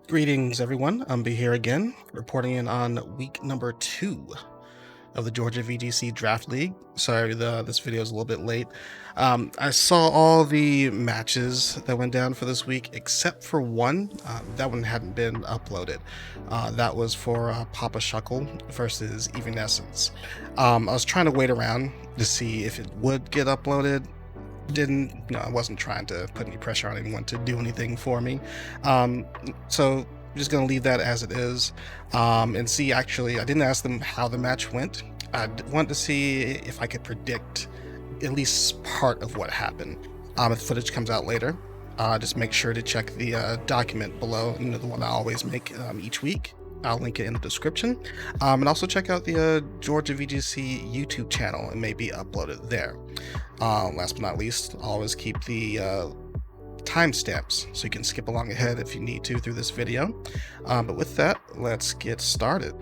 Greetings, everyone. Umby here again, reporting in on week number 2 of the Georgia VGC Draft League. Sorry, this video is a little bit late. I saw all the matches that went down for this week, except for one. That one hadn't been uploaded. That was for Papa Shuckle versus Eeveenescence. I was trying to wait around to see if it would get uploaded. I wasn't trying to put any pressure on anyone to do anything for me. So I'm just gonna leave that as it is, and see. Actually, I didn't ask them how the match went. I wanted to see if I could predict at least part of what happened. If the footage comes out later, just make sure to check the document below, the one I always make each week. I'll link it in the description, and also check out the Georgia VGC YouTube channel. It may be uploaded there. Last but not least, always keep the timestamps so you can skip along ahead if you need to through this video. But with that, let's get started.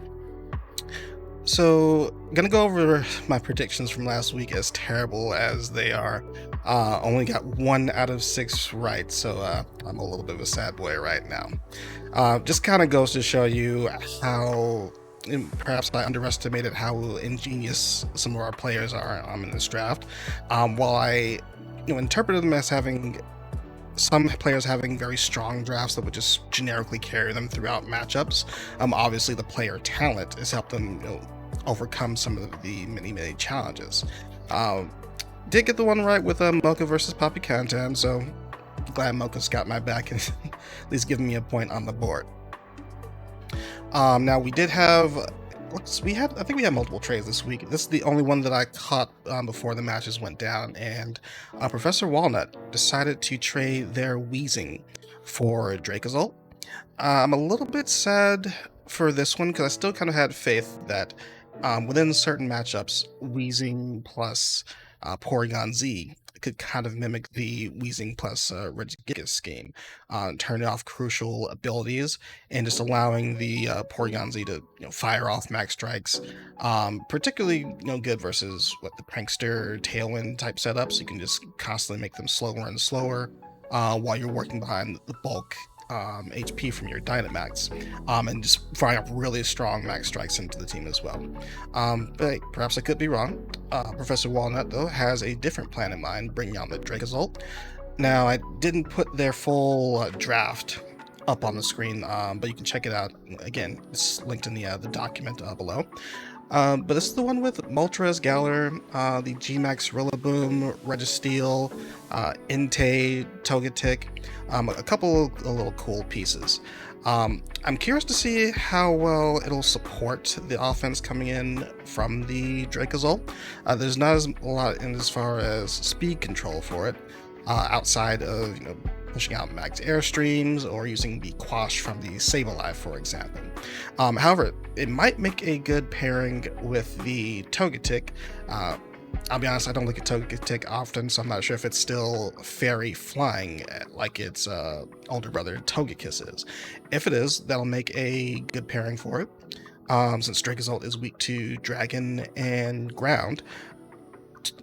So I'm gonna go over my predictions from last week, as terrible as they are. Only got 1 out of 6 right, so I'm a little bit of a sad boy right now. Just kind of goes to show you how perhaps I underestimated how ingenious some of our players are in this draft. While I interpreted them as having some players having very strong drafts that would just generically carry them throughout matchups, obviously the player talent has helped them overcome some of the many challenges. Did get the one right with Mocha versus Papi Cantan, so glad Mocha's got my back and at least giving me a point on the board. Now we did have, I think we had multiple trades this week. This is the only one that I caught before the matches went down, and Professor Walnut decided to trade their Wheezing for Dracozolt. I'm a little bit sad for this one because I still kind of had faith that within certain matchups, Wheezing plus Porygon Z could kind of mimic the Wheezing plus Regigigas scheme, turning off crucial abilities and just allowing the Porygon Z to fire off max strikes. Particularly good versus the Prankster Tailwind type setups. You can just constantly make them slower and slower while you're working behind the bulk HP from your Dynamax, and just firing up really strong max strikes into the team as well. But perhaps I could be wrong. Professor Walnut, though, has a different plan in mind, bringing out the Dracozolt. Now, I didn't put their full draft up on the screen, but you can check it out. Again, it's linked in the document below. But this is the one with Moltres, Galar, the Gmax Rillaboom, Registeel, Entei, Togetic, a couple of little cool pieces. I'm curious to see how well it'll support the offense coming in from the Dracozolt. There's not a lot in as far as speed control for it, outside of pushing out max airstreams or using the Quash from the Sableye, for example. However, it might make a good pairing with the Togetic. I'll be honest, I don't look at Togetic often, so I'm not sure if it's still fairy flying like its older brother Togekiss is. If it is, that'll make a good pairing for it. Since Dracozolt is weak to Dragon and Ground,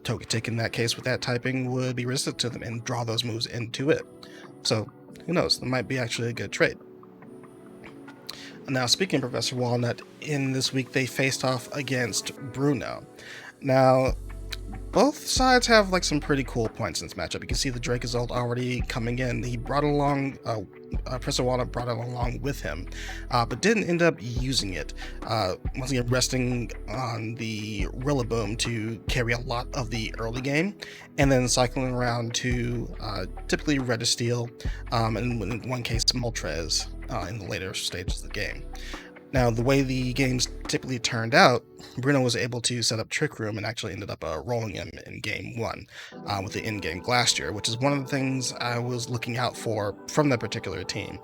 Togetic in that case with that typing would be resistant to them and draw those moves into it. So who knows, that might be actually a good trade. Now, speaking of Professor Walnut, in this week they faced off against Bruneaux. Now, both sides have some pretty cool points in this matchup. You can see the Dracozolt already coming in. He brought along, Professor Walnut brought it along with him, but didn't end up using it. Once again, resting on the Rillaboom to carry a lot of the early game, and then cycling around to typically Registeel, and in one case Moltres in the later stages of the game. Now, the way the games typically turned out, Bruneaux was able to set up Trick Room and actually ended up rolling him in game 1 with the in-game Glastrier, which is one of the things I was looking out for from that particular team.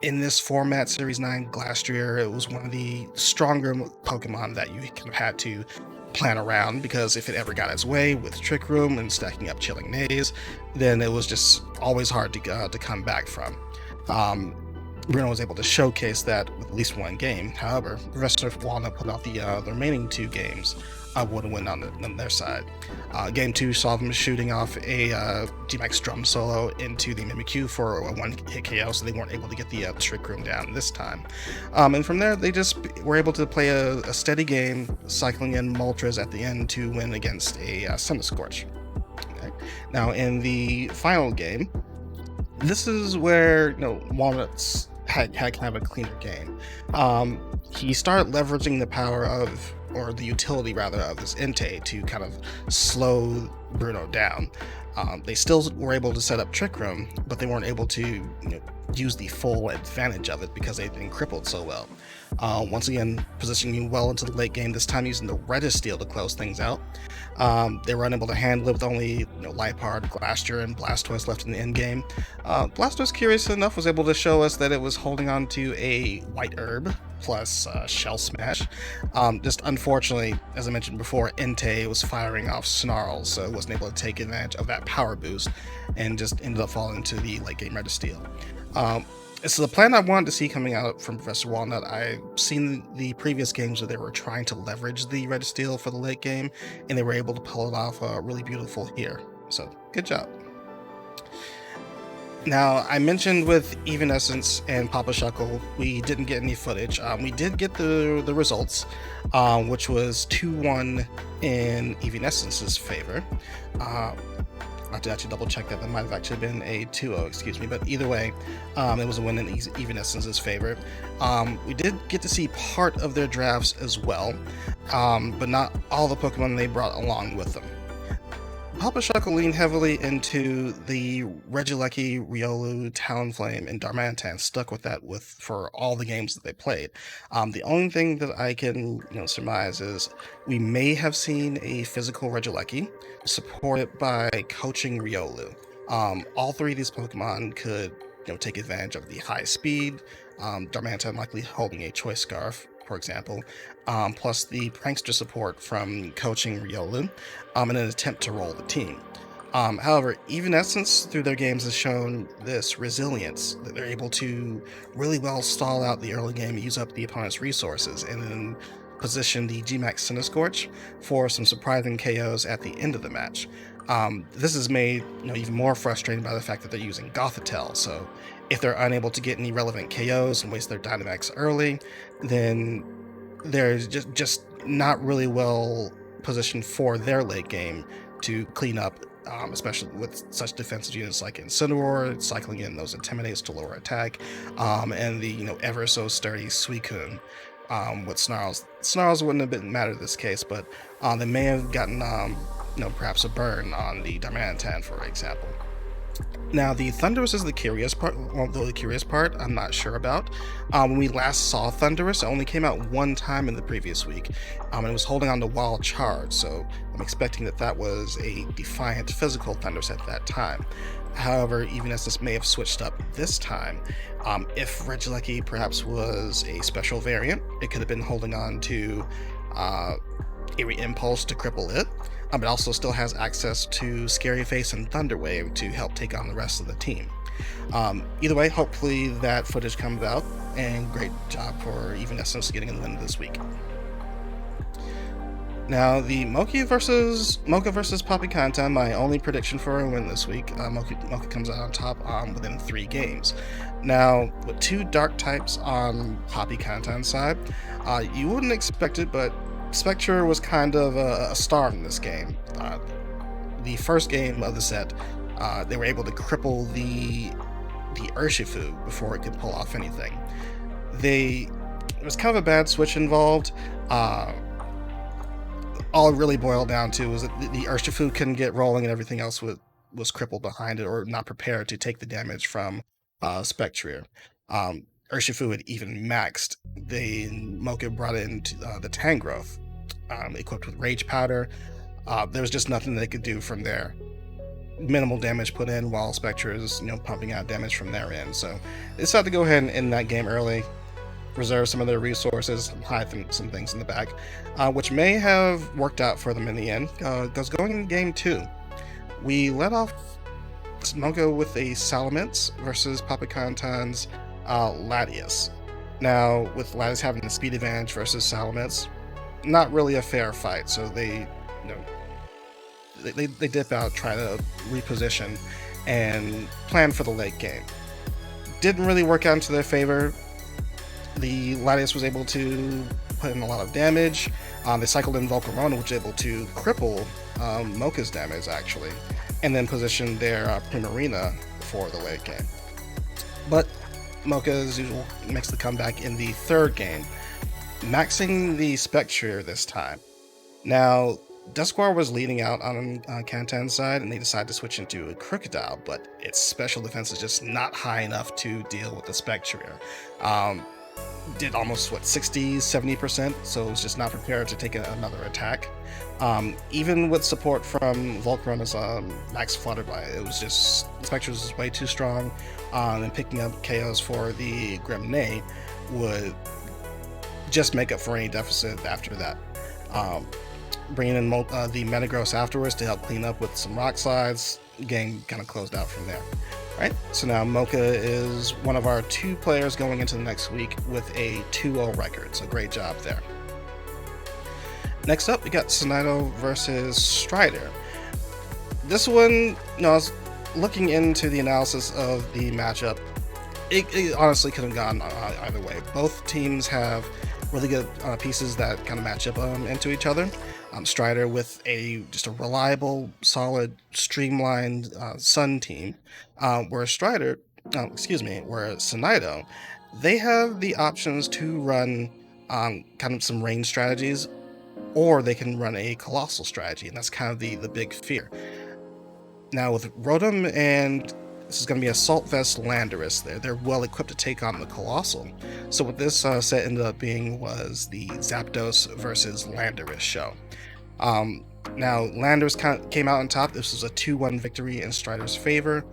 In this format, Series 9 Glastrier, it was one of the stronger Pokemon that you kind of had to plan around, because if it ever got its way with Trick Room and stacking up Chilling Maze, then it was just always hard to come back from. Bruneaux was able to showcase that with at least one game. However, Professor Walnut put out the remaining 2 games would have won on their side. Game 2 saw them shooting off a G-Max drum solo into the Mimikyu for a one-hit KO, so they weren't able to get the Trick Room down this time. And from there, they just were able to play a steady game, cycling in Moltres at the end to win against a Scorch. Okay. Now, in the final game, this is where Walnuts had kind of a cleaner game. He started leveraging the power of, or the utility rather, of this Entei to kind of slow Bruneaux down. They still were able to set up Trick Room, but they weren't able to use the full advantage of it because they'd been crippled so well. Once again, positioning well into the late game, this time using the Registeel to close things out. They were unable to handle it with only Liepard, Glastrier, and Blastoise left in the end game. Blastoise, curious enough, was able to show us that it was holding on to a White Herb plus Shell Smash. Just unfortunately, as I mentioned before, Entei was firing off Snarls, so it wasn't able to take advantage of that power boost and just ended up falling into the late game Registeel. So the plan I wanted to see coming out from Professor Walnut, I've seen the previous games where they were trying to leverage the Registeel for the late game, and they were able to pull it off really beautiful here. So good job. Now, I mentioned with Eeveenescence and Papa Shuckle, we didn't get any footage. We did get the results, which was 2-1 in Eeveenescence's favor. I have to actually double check that. That might have actually been a 2-0, excuse me. But either way, it was a win in Eeveenescence's favor. We did get to see part of their drafts as well, but not all the Pokemon they brought along with them. Papa Shuckle leaned heavily into the Regieleki, Riolu, Talonflame, and Darmanitan, stuck with that for all the games that they played. The only thing that I can surmise is we may have seen a physical Regieleki supported by coaching Riolu. All three of these Pokemon could take advantage of the high speed, Darmanitan likely holding a Choice Scarf, for example, plus the prankster support from coaching Riolu in an attempt to roll the team. However, Eeveenescence through their games has shown this resilience, that they're able to really well stall out the early game, use up the opponent's resources, and then position the G-Max Scorch for some surprising KOs at the end of the match. This is made even more frustrating by the fact that they're using Gothitelle, so if they're unable to get any relevant KOs and waste their Dynamax early, then they're just not really well positioned for their late game to clean up, especially with such defensive units like Incineroar, cycling in those Intimidates to lower attack, and the ever so sturdy Suicune with Snarls. Snarls wouldn't have been matter in this case, but they may have gotten perhaps a burn on the Darmanitan, for example. Now, the Thundurus is the curious part, although the curious part I'm not sure about. When we last saw Thundurus, it only came out one time in the previous week, and it was holding on to Wild Charge, so I'm expecting that was a defiant physical Thundurus at that time. However, Eeveenescence may have switched up this time. If Regieleki perhaps was a special variant, it could have been holding on to Eerie Impulse to cripple it. It also still has access to Scary Face and Thunder Wave to help take on the rest of the team. Either way, hopefully that footage comes out, and great job for Eeveenescence getting a win this week. Now, the Mocha versus Papi Cantan, my only prediction for a win this week. Mocha comes out on top within 3 games. Now, with 2 dark types on Papi Cantan's side, you wouldn't expect it, but Spectre was kind of a star in this game. The first game of the set, they were able to cripple the Urshifu before it could pull off anything. It was kind of a bad switch involved. All it really boiled down to was that the Urshifu couldn't get rolling and everything else was crippled behind it or not prepared to take the damage from Spectre. Urshifu had even maxed. Mocha brought in the Tangrowth, equipped with Rage Powder. There was just nothing they could do from there. Minimal damage put in while Spectre is pumping out damage from their end. So they decided to go ahead and end that game early, reserve some of their resources, hide some things in the back, which may have worked out for them in the end. Because going into game 2, we let off Mocha with a Salamence versus Papi Cantan's Latias. Now, with Latias having the speed advantage versus Salamence, not really a fair fight. So they, you know, they dip out, try to reposition, and plan for the late game. Didn't really work out into their favor. The Latias was able to put in a lot of damage. They cycled in Volcarona, which was able to cripple Mocha's damage, actually, and then positioned their Primarina for the late game. But Mocha, as usual, makes the comeback in the third game, maxing the Spectre this time. Now, Duskwar was leading out on Cantan's side, and they decided to switch into a Crocodile, but its special defense is just not high enough to deal with the Spectre. Did almost, 60-70%, so it was just not prepared to take another attack. Even with support from Volcarona's max Flutterby, it was just, the Spectre was way too strong, and picking up KOs for the Grimnay would just make up for any deficit after that. Bringing in the Metagross afterwards to help clean up with some rock slides, game kind of closed out from there. Right, so now Mocha is one of our 2 players going into the next week with a 2-0 record, so great job there. Next up, we got Sanaito versus Strider. This one, I was looking into the analysis of the matchup. It honestly could have gone either way. Both teams have really good pieces that kind of match up into each other. Strider with just a reliable, solid, streamlined Sun team, where Sanaito, they have the options to run kind of some range strategies, or they can run a colossal strategy, and that's kind of the big fear. Now with Rotom, and this is going to be Assault Vest Landorus, they're well equipped to take on the Colossal. So what this set ended up being was the Zapdos versus Landorus show. Now Landorus came out on top. This was a 2-1 victory in Strider's favor.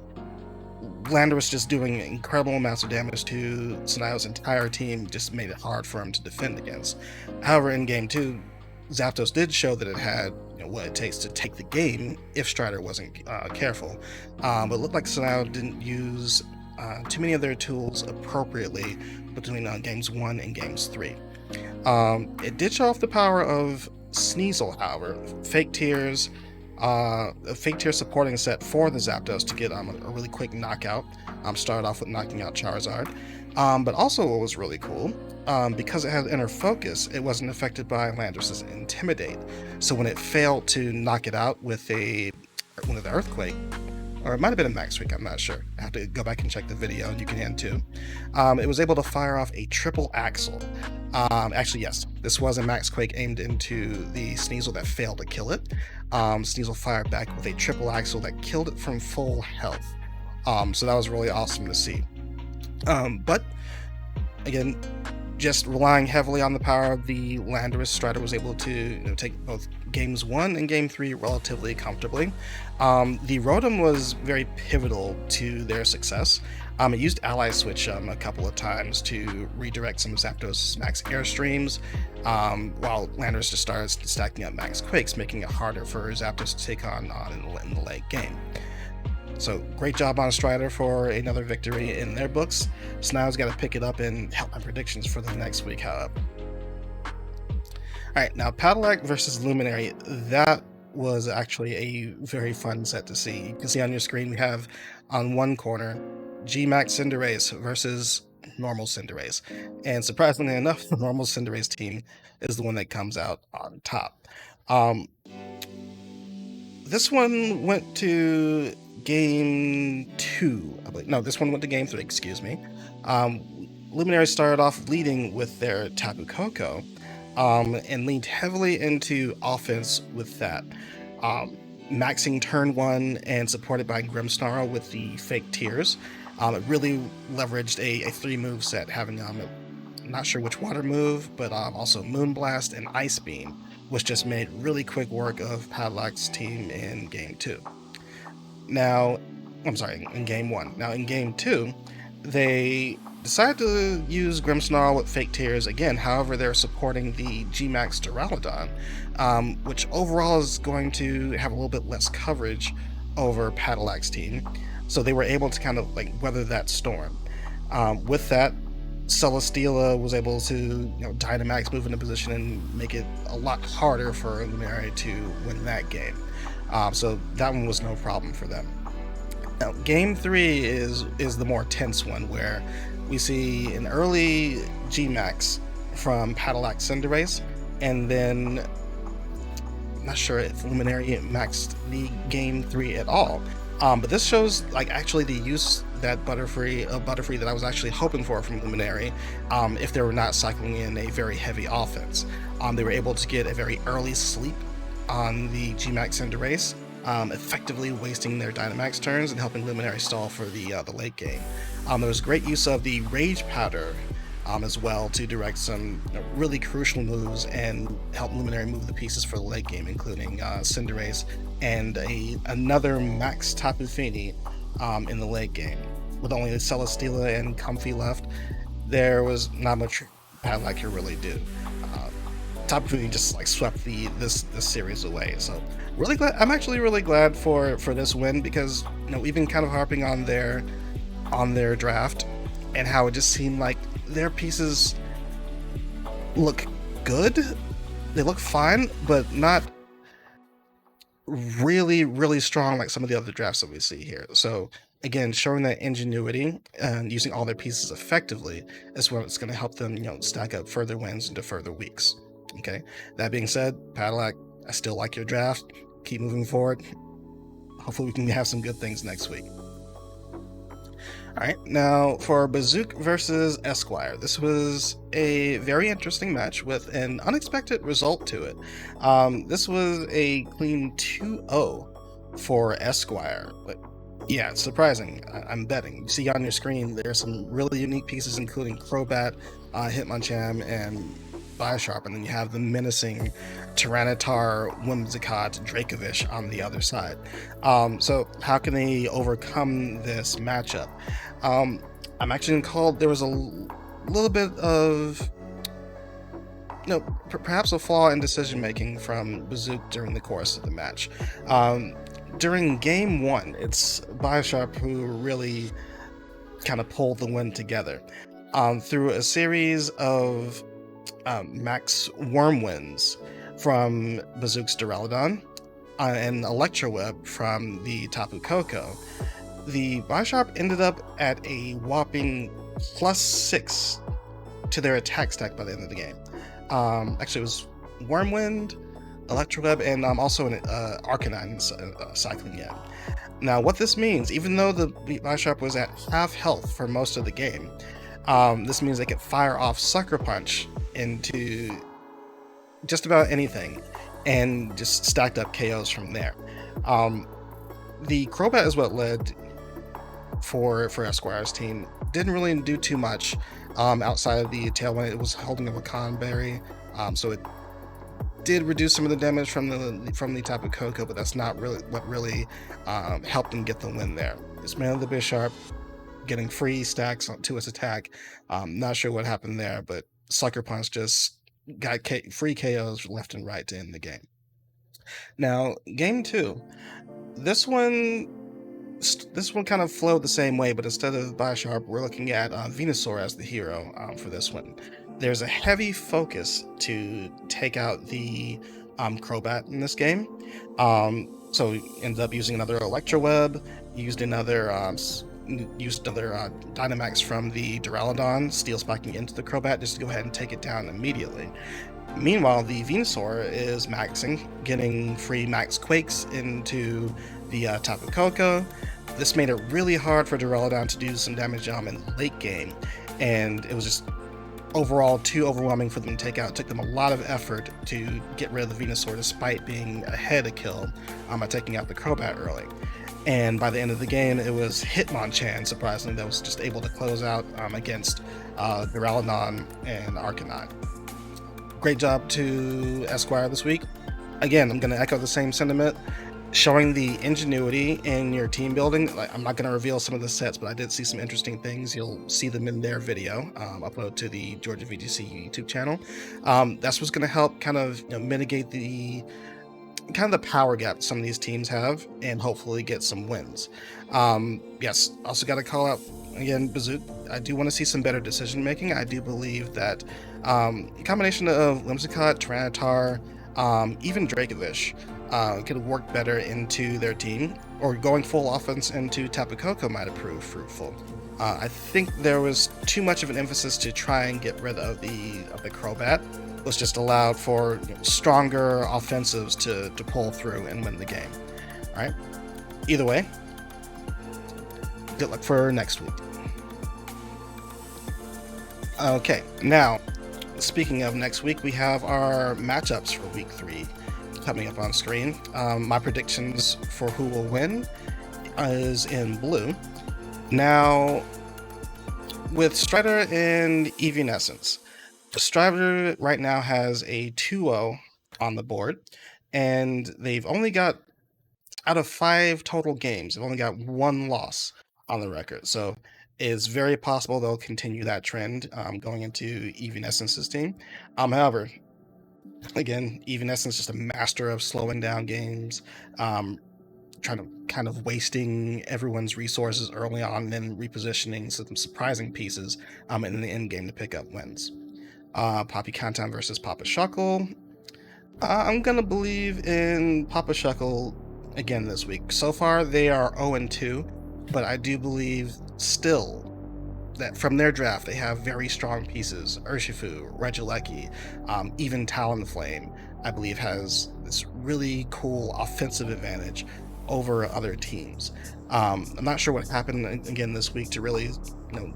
Landorus just doing incredible amounts of damage to Sanaito's entire team just made it hard for him to defend against. However, in game 2, Zapdos did show that it had what it takes to take the game if Strider wasn't careful. But it looked like Sanaito didn't use too many of their tools appropriately between games 1 and games 3. It did show off the power of Sneasel, however. Fake Tears, a Fake Tear supporting set for the Zapdos to get a really quick knockout. Started off with knocking out Charizard. But also what was really cool, because it had Inner Focus, it wasn't affected by Landorus's Intimidate. So when it failed to knock it out with one of the Earthquake, or it might have been a Max Quake, I'm not sure. I have to go back and check the video, and you can too. It was able to fire off a triple Axle. Actually, yes, this was a Max Quake aimed into the Sneasel that failed to kill it. Sneasel fired back with a triple Axle that killed it from full health. So that was really awesome to see. But again, just relying heavily on the power of the Landorus, Strider was able to take both games 1 and game 3 relatively comfortably. The Rotom was very pivotal to their success. It used Ally Switch a couple of times to redirect some of Zapdos' max Airstreams, while Landorus just started stacking up max Quakes, making it harder for Zapdos to take on in the late game. So great job on Strider for another victory in their books. Sanaito's got to pick it up and help my predictions for the next week, however. Alright, now Patillac versus Luminary, that was actually a very fun set to see. You can see on your screen we have on one corner G-Max Cinderace versus normal Cinderace. And surprisingly enough, the normal Cinderace team is the one that comes out on top. This one went to game 2, I believe. No, this one went to game 3, excuse me. Luminary started off leading with their Tapu Koko, and leaned heavily into offense with that. Maxing turn 1 and supported by Grimmsnarl with the Fake Tears. It really leveraged a 3-move set, having, I'm not sure which water move, but also Moonblast and Ice Beam, which just made really quick work of Patillac's team in game 2. Now, I'm sorry, in game 1. Now, in game 2, they decided to use Grimmsnarl with Fake Tears again. However, they're supporting the G-Max Duraludon, which overall is going to have a little bit less coverage over Patillac's team. So they were able to kind of weather that storm. With that, Celesteela was able to, Dynamax move into position and make it a lot harder for Luminary to win that game. So that one was no problem for them. Now, game 3 is the more tense one, where we see an early Gmax from Patillac Cinderace, and then I'm not sure if Luminary maxed the game 3 at all. But this shows like actually the use that Butterfree that I was actually hoping for from Luminary, if they were not cycling in a very heavy offense. They were able to get a very early sleep on the Gmax Cinderace, effectively wasting their Dynamax turns and helping Luminary stall for the late game. There was great use of the Rage Powder as well to direct some really crucial moves and help Luminary move the pieces for the late game, including Cinderace and another Max Tapu Fini in the late game. With only Celesteela and Comfey left, there was not much Patillac could really do. Tapu Fini just like swept this series away. So really glad. I'm actually really glad for this win, because we've been kind of harping on their draft and how it just seemed like their pieces look good. They look fine, but not really strong like some of the other drafts that we see here. So again, showing that ingenuity and using all their pieces effectively is what's going to help them, stack up further wins into further weeks. Okay. That being said, Patillac, I still like your draft. Keep moving forward. Hopefully we can have some good things next week. Alright, now for Bazuk versus Esquire. This was a very interesting match with an unexpected result to it. This was a clean 2-0 for Esquire. But yeah, it's surprising. I'm betting. You see on your screen, there's some really unique pieces, including Crobat, Hitmonchan, and Biosharp, and then you have the menacing Tyranitar, Whimsicott, Dracovish on the other side. So how can they overcome this matchup? I'm actually going to call there was a little bit of perhaps a flaw in decision making from Bazuk during the course of the match. During game 1, it's Biosharp who really kind of pulled the win together through a series of max Wormwinds from Bazuk's Duraludon and Electroweb from the Tapu Koko. The Biosharp ended up at a whopping +6 to their attack stack by the end of the game. Actually, it was Wormwind, Electroweb, and also an Arcanine cycling in. Now, what this means, even though the Biosharp was at half health for most of the game, this means they could fire off Sucker Punch into just about anything and just stacked up KOs from there. The Crobat is what led for Esquire's team. Didn't really do too much outside of the Tailwind. It was holding up a Con Berry, so it did reduce some of the damage from the Tapu Koko, but that's not really what really helped them get the win there. It's mainly the Bisharp getting free stacks to its attack. Not sure what happened there, but Sucker Punch just got free KOs left and right to end the game. Now, game 2, this one kind of flowed the same way, but instead of Biosharp, we're looking at Venusaur as the hero for this one. There's a heavy focus to take out the Crobat in this game. So we ended up using another Electroweb, used another Dynamax from the Duraludon, Steel Spiking into the Crobat just to go ahead and take it down immediately. Meanwhile, the Venusaur is maxing, getting free Max Quakes into the Tapu Koko. This made it really hard for Duraludon to do some damage in the late game, and it was just overall too overwhelming for them to take out. It took them a lot of effort to get rid of the Venusaur despite being ahead of kill by taking out the Crobat early. And by the end of the game, it was Hitmonchan, surprisingly, that was just able to close out against Duraludon and Arcanine. Great job to Esquire this week. Again, I'm going to echo the same sentiment, showing the ingenuity in your team building. Like, I'm not going to reveal some of the sets, but I did see some interesting things. You'll see them in their video, upload to the GA VGC YouTube channel. That's what's going to help kind of mitigate the power gap some of these teams have and hopefully get some wins. Yes, also got to call out again, Bazuk, I do want to see some better decision making. I do believe that a combination of Whimsicott, Tyranitar, even Dracovish could work better into their team, or going full offense into Tapu Koko might have proved fruitful. I think there was too much of an emphasis to try and get rid of the Crobat, which just allowed for stronger offensives to pull through and win the game. All right. Either way, good luck for next week. Okay, now, speaking of next week, we have our matchups for week 3 coming up on screen. My predictions for who will win is in blue. Now, with Strider and Eeveenescence, Strider right now has a 2-0 on the board, and they've only got, out of 5 total games, they've only got 1 loss on the record. So it's very possible they'll continue that trend going into Eeveenescence's team. However, again, Eeveenescence is just a master of slowing down games, trying to kind of wasting everyone's resources early on and then repositioning some surprising pieces in the end game to pick up wins. Papi Cantan versus Papa Shuckle. I'm going to believe in Papa Shuckle again this week. So far, they are 0-2, but I do believe still that from their draft, they have very strong pieces. Urshifu, Regieleki, even Talonflame, I believe, has this really cool offensive advantage over other teams. I'm not sure what happened again this week to really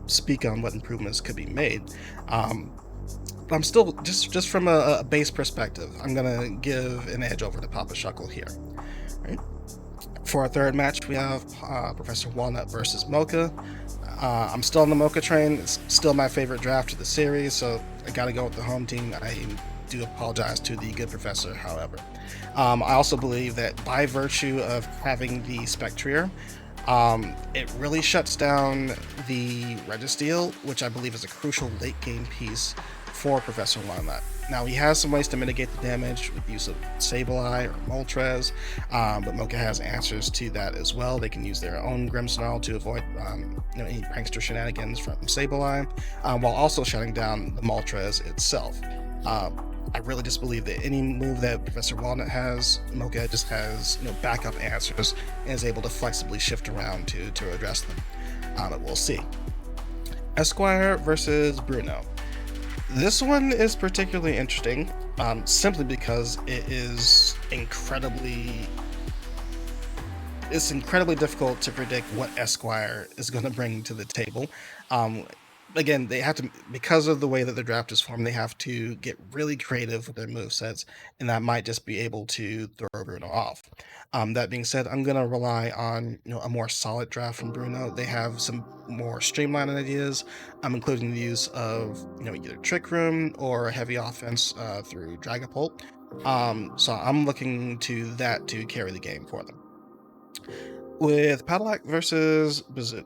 speak on what improvements could be made. I'm still, just from a base perspective, I'm going to give an edge over to Papa Shuckle here. Right? For our third match, we have Professor Walnut versus Mocha. I'm still on the Mocha train. It's still my favorite draft of the series, so I got to go with the home team. I do apologize to the good professor, however. I also believe that by virtue of having the Spectrier, it really shuts down the Registeel, which I believe is a crucial late game piece for Professor Walnut. Now, he has some ways to mitigate the damage with the use of Sableye or Moltres, but Mocha has answers to that as well. They can use their own Grimmsnarl to avoid any prankster shenanigans from Sableye, while also shutting down the Moltres itself. I really just believe that any move that Professor Walnut has, Mocha just has backup answers and is able to flexibly shift around to address them. But we'll see. Esquire versus Bruneaux. This one is particularly interesting, simply because it's incredibly difficult to predict what Esquire is going to bring to the table. Again, they have to, because of the way that the draft is formed, they have to get really creative with their movesets, and that might just be able to throw Bruneaux off. That being said, I'm going to rely on a more solid draft from Bruneaux. They have some more streamlined ideas, including the use of either Trick Room or heavy offense through Dragapult. So I'm looking to that to carry the game for them. With Patillac versus Bazuk,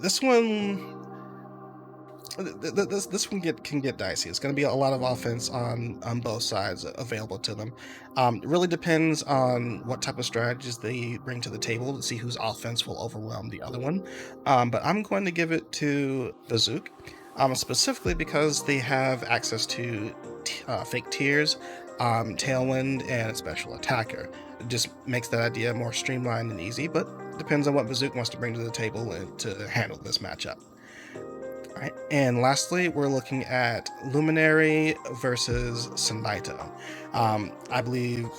this one can get dicey. It's going to be a lot of offense on both sides available to them. It really depends on what type of strategies they bring to the table to see whose offense will overwhelm the other one. But I'm going to give it to Bazuk, specifically because they have access to fake tears, Tailwind, and a special attacker. It just makes that idea more streamlined and easy, but depends on what Bazuk wants to bring to the table to handle this matchup. All right, and lastly, we're looking at Luminary versus Sanaito. I believe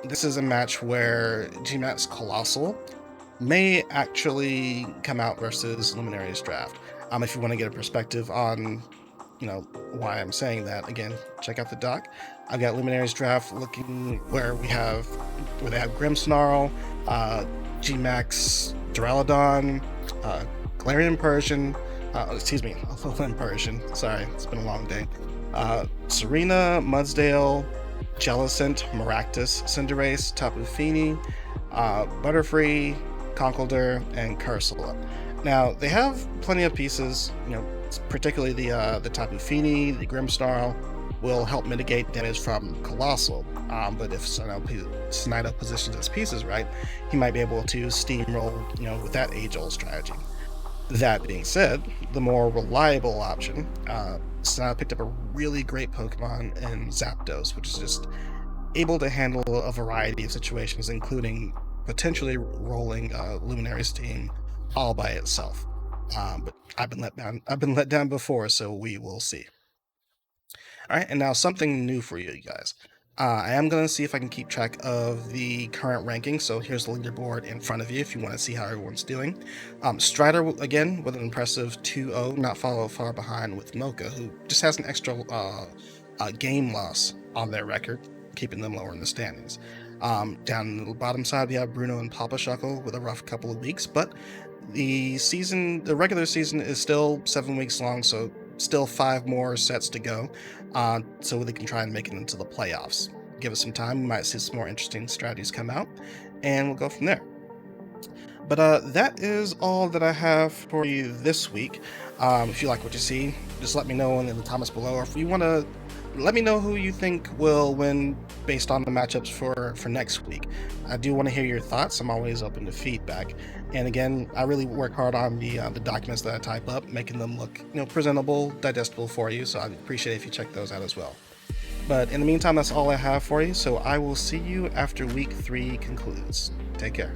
this is a match where GMAT's Colossal may actually come out versus Luminary's draft. If you want to get a perspective on why I'm saying that, again, check out the doc. I've got Luminary's draft looking where they have Grimmsnarl, Gmax, Duraludon, Galarian Persian, Alolan Persian, sorry, it's been a long day, Serena, Mudsdale, Jellicent, Maractus, Cinderace, Tapu Fini, Butterfree, Conkeldurr, and Cursola. Now, they have plenty of pieces, particularly the Tapu Fini, the Grimmsnarl, will help mitigate damage from Colossal, but if Sanaito positions his pieces right, he might be able to steamroll, with that age-old strategy. That being said, the more reliable option, Sanaito picked up a really great Pokemon in Zapdos, which is just able to handle a variety of situations, including potentially rolling Luminary's team all by itself. But I've been let down. I've been let down before, so we will see. All right, and now something new for you guys. I am going to see if I can keep track of the current ranking. So here's the leaderboard in front of you if you want to see how everyone's doing. Strider, again, with an impressive 2-0, not far behind with Mocha, who just has an extra game loss on their record, keeping them lower in the standings. Down in the bottom side, we have Bruneaux and Papa Shuckle with a rough couple of weeks, but the regular season is still 7 weeks long, so still 5 more sets to go, so they can try and make it into the playoffs. Give us some time, we might see some more interesting strategies come out, and we'll go from there. But that is all that I have for you this week. If you like what you see, just let me know in the comments below, or if you want to let me know who you think will win based on the matchups for next week. I do want to hear your thoughts. I'm always open to feedback. And again, I really work hard on the documents that I type up, making them look presentable, digestible for you. So I'd appreciate it if you check those out as well. But in the meantime, that's all I have for you. So I will see you after week 3 concludes. Take care.